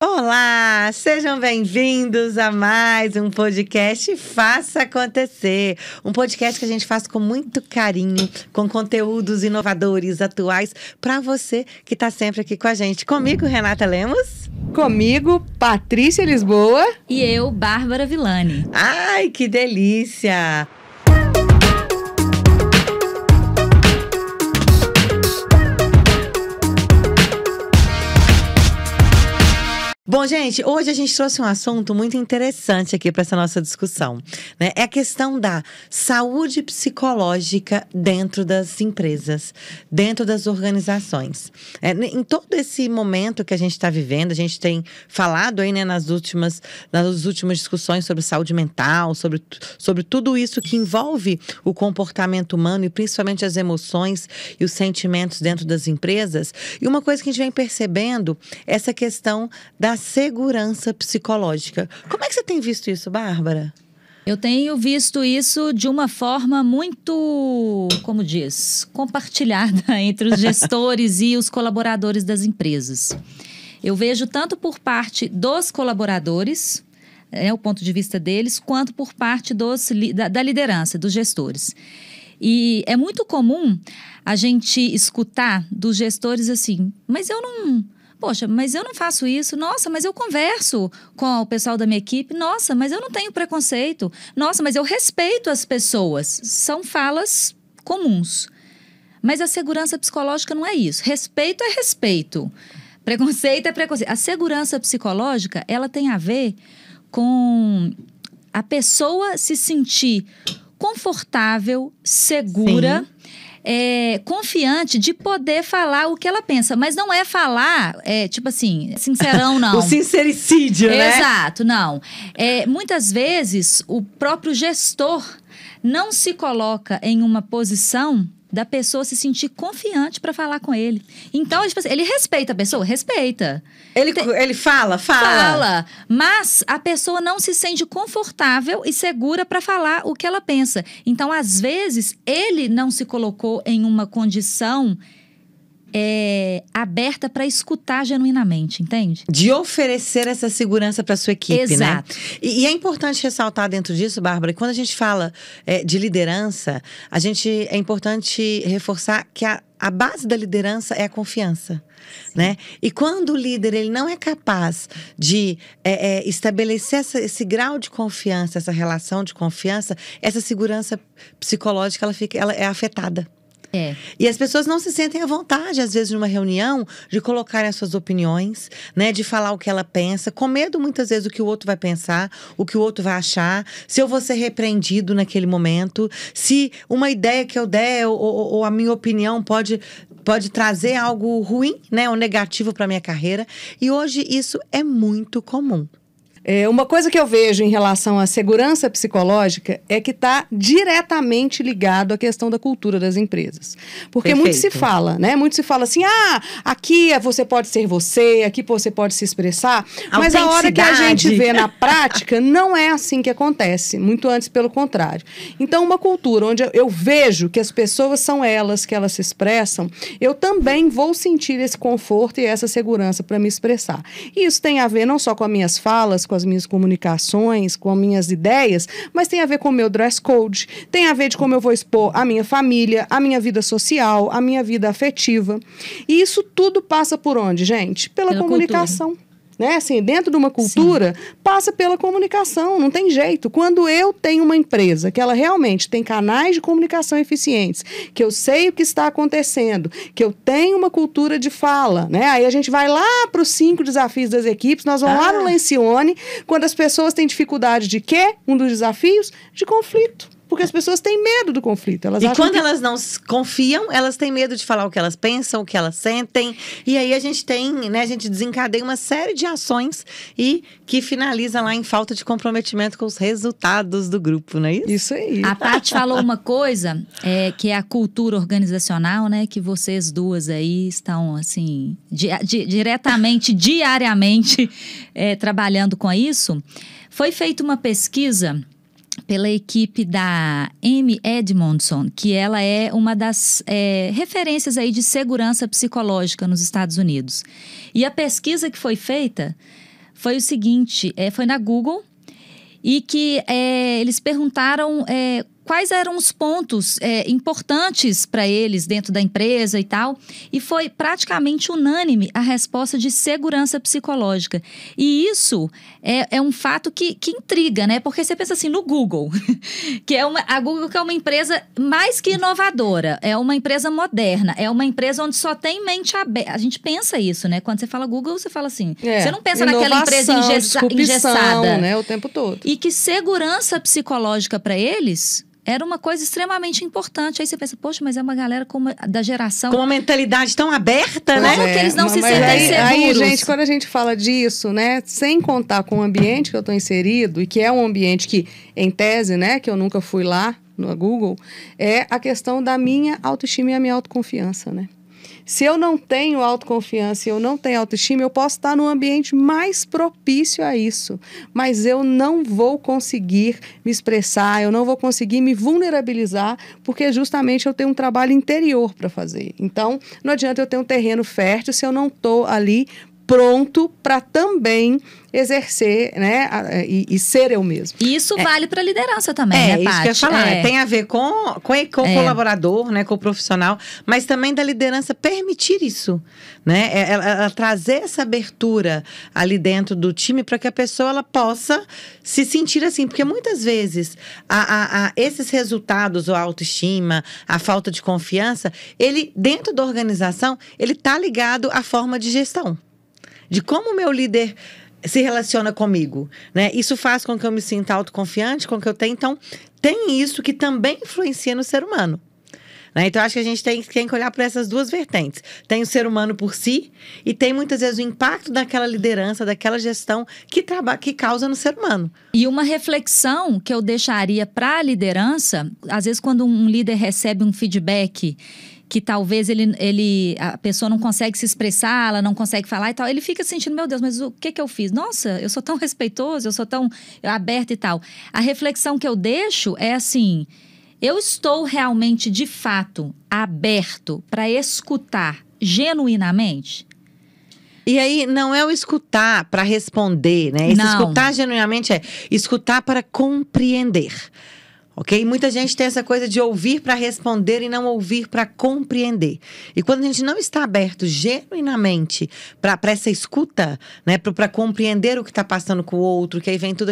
Olá, sejam bem-vindos a mais um podcast Faça Acontecer. Um podcast que a gente faz com muito carinho, com conteúdos inovadores, atuais, para você que está sempre aqui com a gente. Comigo, Renata Lemos. Comigo, Patrícia Lisboa. E eu, Bárbara Villani. Ai, que delícia! Bom, gente, hoje a gente trouxe um assunto muito interessante aqui para essa nossa discussão, né? É a questão da saúde psicológica dentro das empresas, dentro das organizações. Em todo esse momento que a gente está vivendo, a gente tem falado aí, né, nas últimas discussões sobre saúde mental, sobre tudo isso que envolve o comportamento humano e principalmente as emoções e os sentimentos dentro das empresas. E uma coisa que a gente vem percebendo é essa questão da segurança psicológica. Como é que você tem visto isso, Bárbara? Eu tenho visto isso de uma forma muito, como diz, compartilhada entre os gestores e os colaboradores das empresas. Eu vejo tanto por parte dos colaboradores, o ponto de vista deles, quanto por parte da liderança, dos gestores. E é muito comum a gente escutar dos gestores assim, mas eu não faço isso. Nossa, mas eu converso com o pessoal da minha equipe. Nossa, mas eu não tenho preconceito. Nossa, mas eu respeito as pessoas. São falas comuns. Mas a segurança psicológica não é isso. Respeito é respeito. Preconceito é preconceito. A segurança psicológica, ela tem a ver com a pessoa se sentir confortável, segura, confiante de poder falar o que ela pensa. Mas não é falar, tipo assim, sincerão, não. O sincericídio, né? Exato, não. Muitas vezes, o próprio gestor não se coloca em uma posição da pessoa se sentir confiante para falar com ele. Então, tipo assim, ele respeita a pessoa? Respeita. Ele fala? Fala. Mas a pessoa não se sente confortável e segura para falar o que ela pensa. Então, às vezes, ele não se colocou em uma condição aberta para escutar genuinamente, entende? De oferecer essa segurança para sua equipe, Exato. Né? E é importante ressaltar dentro disso, Bárbara, que quando a gente fala de liderança, é importante reforçar que a base da liderança é a confiança. Né? E quando o líder ele não é capaz de estabelecer esse grau de confiança, essa relação de confiança, essa segurança psicológica ela é afetada. E as pessoas não se sentem à vontade, às vezes, numa reunião, de colocarem as suas opiniões, né? De falar o que ela pensa, com medo, muitas vezes, do que o outro vai pensar, o que o outro vai achar, se eu vou ser repreendido naquele momento, se uma ideia que eu der ou a minha opinião pode trazer algo ruim, né? Ou negativo para a minha carreira. E hoje isso é muito comum. Uma coisa que eu vejo em relação à segurança psicológica é que está diretamente ligado à questão da cultura das empresas. Porque muito se fala, né? Muito se fala assim, aqui você pode ser você, aqui você pode se expressar. Mas a hora que a gente vê na prática, não é assim que acontece. Muito antes, pelo contrário. Então, uma cultura onde eu vejo que as pessoas são elas, que elas se expressam, eu também vou sentir esse conforto e essa segurança para me expressar. E isso tem a ver não só com as minhas falas, com as minhas comunicações, com as minhas ideias, mas tem a ver com o meu dress code, tem a ver de como eu vou expor a minha família, a minha vida social, a minha vida afetiva. E isso tudo passa por onde, gente? Pela comunicação. Cultura. Né? Assim, dentro de uma cultura, passa pela comunicação, não tem jeito. Quando eu tenho uma empresa que ela realmente tem canais de comunicação eficientes, que eu sei o que está acontecendo, que eu tenho uma cultura de fala, né? Aí a gente vai lá para os 5 desafios das equipes, nós vamos lá no Lencioni, quando as pessoas têm dificuldade de quê? Um dos desafios? De conflito. Porque as pessoas têm medo do conflito. E quando elas não confiam, elas têm medo de falar o que elas pensam, o que elas sentem. E aí a gente a gente desencadeia uma série de ações e que finaliza lá em falta de comprometimento com os resultados do grupo, não é isso? Isso aí. A Paty falou uma coisa, que é a cultura organizacional, né? Que vocês duas aí estão, assim, diretamente, diariamente, trabalhando com isso. Foi feita uma pesquisa pela equipe da Amy Edmondson, que ela é uma das referências aí de segurança psicológica nos Estados Unidos. E a pesquisa que foi feita foi o seguinte, foi na Google, e que eles perguntaram quais eram os pontos importantes para eles dentro da empresa e tal. E foi praticamente unânime a resposta de segurança psicológica. E isso é um fato que intriga, né? Porque você pensa assim, no Google, a Google que é uma empresa mais que inovadora, é uma empresa moderna, é uma empresa onde só tem mente aberta. A gente pensa isso, né? Quando você fala Google, você fala assim, você não pensa naquela empresa engessada, né? O tempo todo. E que segurança psicológica para eles era uma coisa extremamente importante. Aí você pensa, poxa, mas é uma galera da geração... Com uma mentalidade tão aberta, né? Como que eles não se sentem seguros? Aí, gente, quando a gente fala disso, né? Sem contar com o ambiente que eu estou inserido, e que é um ambiente que, em tese, né? Que eu nunca fui lá no Google, é a questão da minha autoestima e a minha autoconfiança, né? Se eu não tenho autoconfiança e eu não tenho autoestima, eu posso estar num ambiente mais propício a isso. Mas eu não vou conseguir me expressar, eu não vou conseguir me vulnerabilizar, porque justamente eu tenho um trabalho interior para fazer. Então, não adianta eu ter um terreno fértil se eu não estou ali pronto para também exercer, né, e ser eu mesmo. E isso vale para a liderança também, né, Paty? Isso que eu ia falar. Tem a ver com o colaborador, né, com o profissional, mas também da liderança permitir isso, né? Ela trazer essa abertura ali dentro do time para que a pessoa ela possa se sentir assim, porque muitas vezes esses resultados, a autoestima, a falta de confiança, ele dentro da organização, ele tá ligado à forma de gestão. De como o meu líder se relaciona comigo, né? Isso faz com que eu me sinta autoconfiante, com que eu tenha... Então, tem isso que também influencia no ser humano. Né? Então, acho que a gente tem que olhar para essas duas vertentes. Tem o ser humano por si e tem, muitas vezes, o impacto daquela liderança, daquela gestão que causa no ser humano. E uma reflexão que eu deixaria para a liderança, às vezes, quando um líder recebe um feedback que talvez a pessoa não consegue se expressar, ela não consegue falar e tal, ele fica sentindo, meu Deus, mas o que eu fiz? Nossa, eu sou tão respeitoso, eu sou tão aberta e tal. A reflexão que eu deixo é assim, eu estou realmente, de fato, aberto para escutar genuinamente? E aí, não é o escutar para responder, né? Esse escutar genuinamente é escutar para compreender. Ok? Muita gente tem essa coisa de ouvir para responder e não ouvir para compreender. E quando a gente não está aberto genuinamente para essa escuta, né, para compreender o que está passando com o outro, que aí vem tudo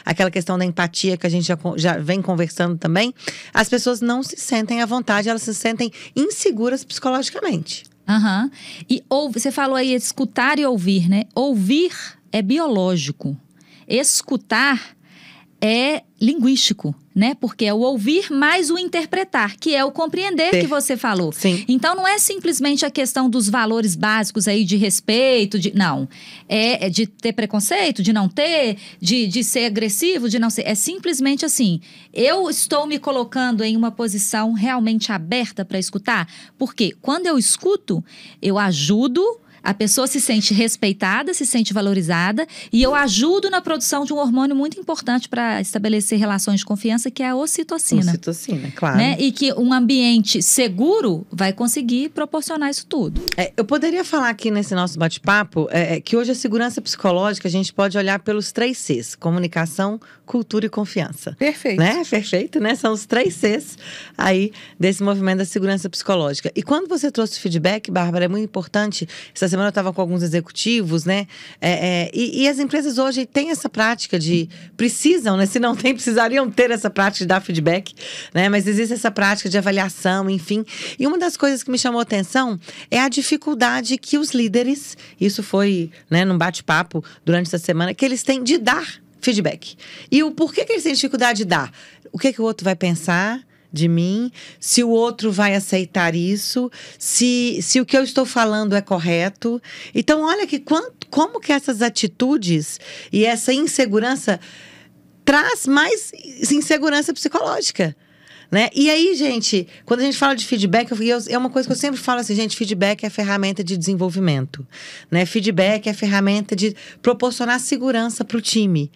aquela questão da empatia que a gente já vem conversando também, as pessoas não se sentem à vontade, elas se sentem inseguras psicologicamente. Uhum. E você falou aí escutar e ouvir, né? Ouvir é biológico. Escutar é linguístico, né? Porque é o ouvir mais o interpretar, que é o compreender que você falou. Sim. Então, não é simplesmente a questão dos valores básicos aí de respeito, não. É de ter preconceito, de não ter, de ser agressivo, de não ser. É simplesmente assim, eu estou me colocando em uma posição realmente aberta para escutar. Porque quando eu escuto, eu ajudo... A pessoa se sente respeitada, se sente valorizada e eu ajudo na produção de um hormônio muito importante para estabelecer relações de confiança, que é a ocitocina. Ocitocina, claro. Né? E que um ambiente seguro vai conseguir proporcionar isso tudo. Eu poderia falar aqui nesse nosso bate-papo que hoje a segurança psicológica a gente pode olhar pelos 3 Cs. Comunicação, cultura e confiança. Perfeito. Né? Perfeito, né? São os 3 Cs aí desse movimento da segurança psicológica. E quando você trouxe o feedback, Bárbara, é muito importante. Essa semana eu estava com alguns executivos, né? E as empresas hoje têm essa prática de... Precisam, né? Se não tem, precisariam ter essa prática de dar feedback, né? Mas existe essa prática de avaliação, enfim. E uma das coisas que me chamou a atenção é a dificuldade que os líderes... Isso foi, né, num bate-papo durante essa semana, que eles têm de dar feedback. E o porquê que eles têm dificuldade de dar? O que o outro vai pensar de mim, se o outro vai aceitar isso, se o que eu estou falando é correto. Então, olha como que essas atitudes e essa insegurança traz mais insegurança psicológica. Né? E aí, gente, quando a gente fala de feedback, é uma coisa que eu sempre falo assim, gente, feedback é ferramenta de desenvolvimento, né? Feedback é ferramenta de proporcionar segurança para o time.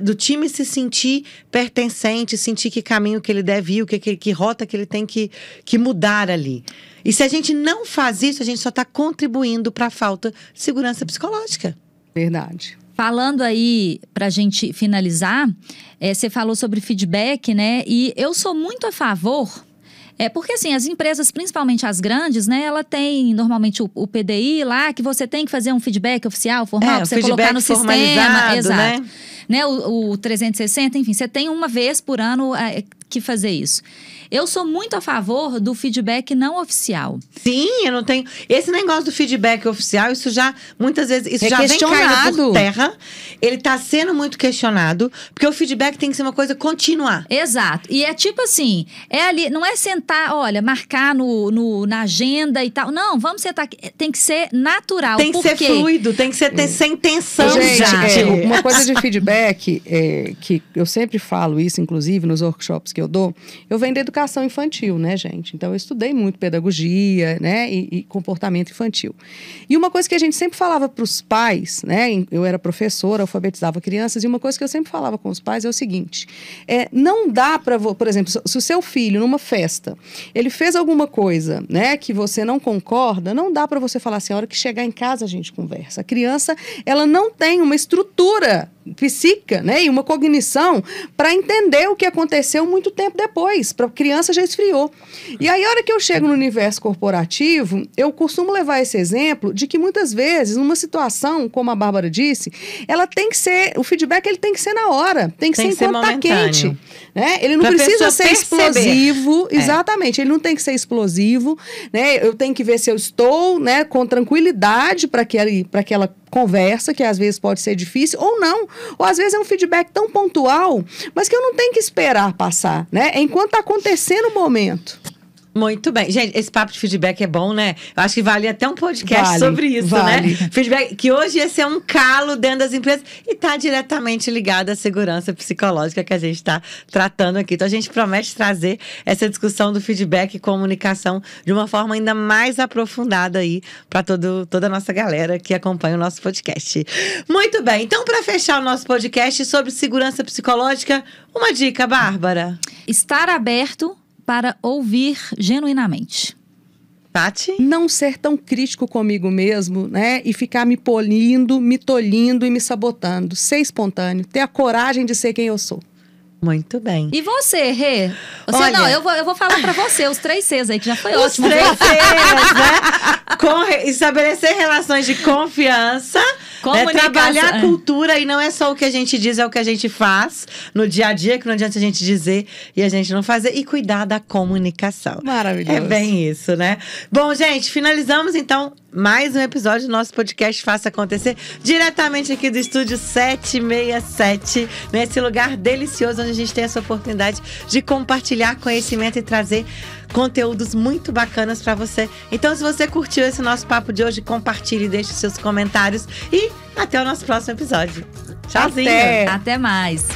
Do time se sentir pertencente, sentir que caminho que ele deve ir, que rota que ele tem que mudar ali. E se a gente não faz isso, a gente só está contribuindo para a falta de segurança psicológica. Verdade. Falando aí, pra gente finalizar, você falou sobre feedback, né? E eu sou muito a favor... porque assim, as empresas, principalmente as grandes, né? Ela tem normalmente o PDI lá, que você tem que fazer um feedback oficial, formal, pra você colocar no sistema. Exato. Né? O 360, enfim, você tem uma vez por ano que fazer isso. Eu sou muito a favor do feedback não oficial. Sim, eu não tenho... Esse negócio do feedback oficial, isso já, muitas vezes, isso já vem caindo por terra. Ele tá sendo muito questionado, porque o feedback tem que ser uma coisa contínua. Exato. E é tipo assim, ali, não é sentar, olha, marcar na agenda e tal. Não, vamos sentar aqui. Tem que ser natural. Tem que ser fluido, tem que ser sem tensão. Gente, uma coisa de feedback, que eu sempre falo isso, inclusive, nos workshops que eu dou, eu venho da educação infantil, né, gente? Então, eu estudei muito pedagogia, né, e comportamento infantil. E uma coisa que a gente sempre falava para os pais, né, eu era professora, alfabetizava crianças, e uma coisa que eu sempre falava com os pais é o seguinte, não dá para, por exemplo, se o seu filho, numa festa, ele fez alguma coisa, né, que você não concorda, não dá para você falar assim, a hora que chegar em casa a gente conversa. A criança, ela não tem uma estrutura psíquica, né, e uma cognição para entender o que aconteceu muito tempo depois. Para a criança já esfriou. E aí, a hora que eu chego no universo corporativo, eu costumo levar esse exemplo de que muitas vezes, numa situação, como a Bárbara disse, ela tem que ser, o feedback ele tem que ser na hora, tem que ser enquanto tá quente. Né? Ele não precisa ser explosivo. Exatamente, ele não tem que ser explosivo, né? Eu tenho que ver se eu estou, né, com tranquilidade para aquela conversa, que às vezes pode ser difícil, ou não. Ou às vezes é um feedback tão pontual, mas que eu não tenho que esperar passar, né? Enquanto está acontecendo o momento. Muito bem. Gente, esse papo de feedback é bom, né? Eu acho que vale até um podcast sobre isso, né? Feedback, que hoje ia ser um calo dentro das empresas e está diretamente ligado à segurança psicológica que a gente está tratando aqui. Então, a gente promete trazer essa discussão do feedback e comunicação de uma forma ainda mais aprofundada aí para toda a nossa galera que acompanha o nosso podcast. Muito bem. Então, para fechar o nosso podcast sobre segurança psicológica, uma dica, Bárbara. Estar aberto para ouvir genuinamente. Tati? Não ser tão crítico comigo mesmo, né? E ficar me polindo, me tolhindo e me sabotando. Ser espontâneo, ter a coragem de ser quem eu sou. Muito bem. E você, Rê? Olha, não, eu vou falar pra você, os 3 Cs aí, que já foi ótimo. Os 3 Cs, né? Estabelecer relações de confiança, trabalhar a cultura, e não é só o que a gente diz, é o que a gente faz no dia a dia, que não adianta a gente dizer e a gente não fazer, e cuidar da comunicação. Maravilhoso. É bem isso, né? Bom, gente, finalizamos então mais um episódio do nosso podcast Faça Acontecer, diretamente aqui do estúdio 767, nesse lugar delicioso onde a gente tem essa oportunidade de compartilhar conhecimento e trazer conteúdos muito bacanas para você. Então, se você curtiu esse nosso papo de hoje, compartilhe, deixe seus comentários e até o nosso próximo episódio. Tchauzinho. Até mais.